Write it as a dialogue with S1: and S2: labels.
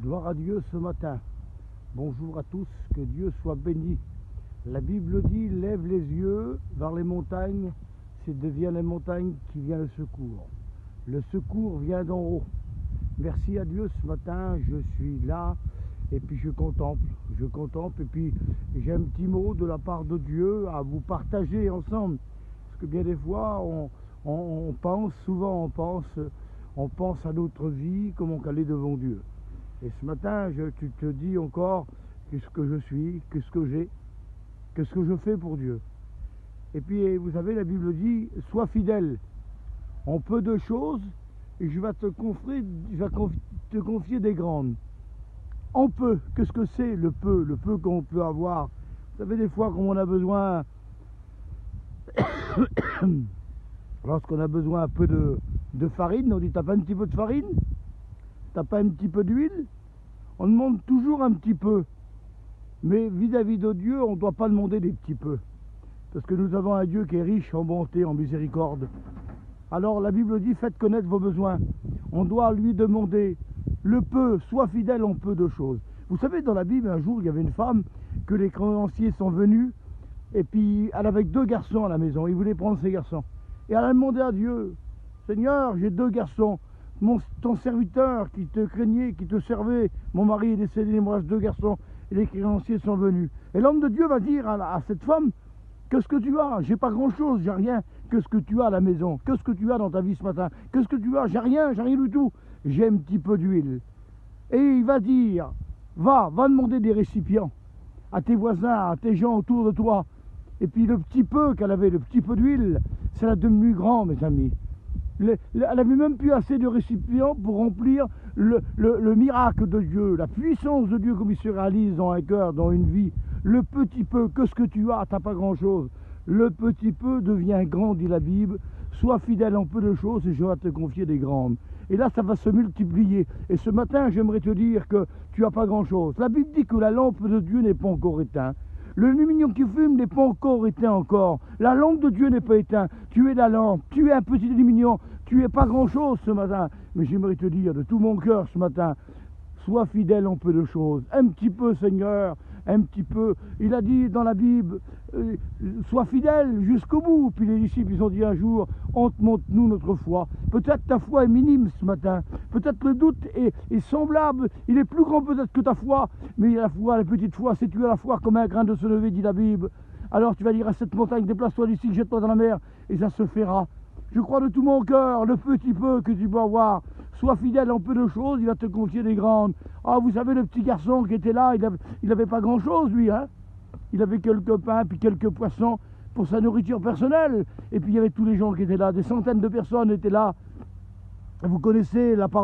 S1: Gloire à Dieu ce matin. Bonjour à tous, que Dieu soit béni. La Bible dit, lève les yeux vers les montagnes, c'est devient les montagnes qui vient le secours. Le secours vient d'en haut. Merci à Dieu ce matin, je suis là et puis je contemple et puis j'ai un petit mot de la part de Dieu à vous partager ensemble. Parce que bien des fois, on pense, souvent on pense à notre vie, comment qu'elle est devant Dieu. Et ce matin, tu te dis encore qu'est-ce que je suis, qu'est-ce que j'ai, qu'est-ce que je fais pour Dieu. Et puis, vous savez, la Bible dit, sois fidèle en peu de choses, et je vais te confier des grandes. En peu, qu'est-ce que c'est le peu qu'on peut avoir. Vous savez, des fois, quand on a besoin, lorsqu'on a besoin un peu de farine, on dit, t'as pas un petit peu de farine? T'as pas un petit peu d'huile? On demande toujours un petit peu. Mais vis-à-vis de Dieu, on ne doit pas demander des petits peu. Parce que nous avons un Dieu qui est riche en bonté, en miséricorde. Alors la Bible dit, faites connaître vos besoins. On doit lui demander le peu, sois fidèle en peu de choses. Vous savez, dans la Bible, un jour, il y avait une femme que les créanciers sont venus, et puis elle avait 2 garçons à la maison. Ils voulaient prendre ces garçons. Et elle a demandé à Dieu, Seigneur, j'ai 2 garçons. Ton serviteur qui te craignait, qui te servait, mon mari est décédé, il me reste 2 garçons, et les créanciers sont venus. Et l'homme de Dieu va dire à cette femme, qu'est-ce que tu as? J'ai pas grand chose, j'ai rien. Qu'est-ce que tu as à la maison? Qu'est-ce que tu as dans ta vie ce matin? Qu'est-ce que tu as? J'ai rien du tout. J'ai un petit peu d'huile. Et il va dire, va demander des récipients à tes voisins, à tes gens autour de toi. Et puis le petit peu qu'elle avait, le petit peu d'huile, ça l'a devenu grand, mes amis. Elle n'avait même plus assez de récipients pour remplir le miracle de Dieu, la puissance de Dieu comme il se réalise dans un cœur, dans une vie. Le petit peu, qu'est-ce que tu as? T'as pas grand-chose. Le petit peu devient grand, dit la Bible. Sois fidèle en peu de choses et je vais te confier des grandes. Et là, ça va se multiplier. Et ce matin, j'aimerais te dire que tu n'as pas grand-chose. La Bible dit que la lampe de Dieu n'est pas encore éteinte. Le lumignon qui fume n'est pas encore éteint encore. La lampe de Dieu n'est pas éteinte. Tu es la lampe, tu es un petit lumignon. Tu n'es pas grand-chose ce matin. Mais j'aimerais te dire de tout mon cœur ce matin, sois fidèle en peu de choses. Un petit peu, Seigneur, un petit peu. Il a dit dans la Bible, sois fidèle jusqu'au bout. Puis les disciples, ils ont dit un jour, montre-nous notre foi. Peut-être ta foi est minime ce matin. Peut-être le doute est semblable. Il est plus grand peut-être que ta foi. Mais la foi, la petite foi, c'est tu as la foi comme un grain de se lever, dit la Bible. Alors tu vas dire à cette montagne, déplace-toi d'ici, jette-toi dans la mer. Et ça se fera. Je crois de tout mon cœur, le petit peu que tu peux avoir, sois fidèle en peu de choses, il va te confier des grandes. Ah, vous savez, le petit garçon qui était là, il avait pas grand-chose, lui, hein. Il avait quelques pains, puis quelques poissons pour sa nourriture personnelle. Et puis il y avait tous les gens qui étaient là, des centaines de personnes étaient là. Vous connaissez la parole.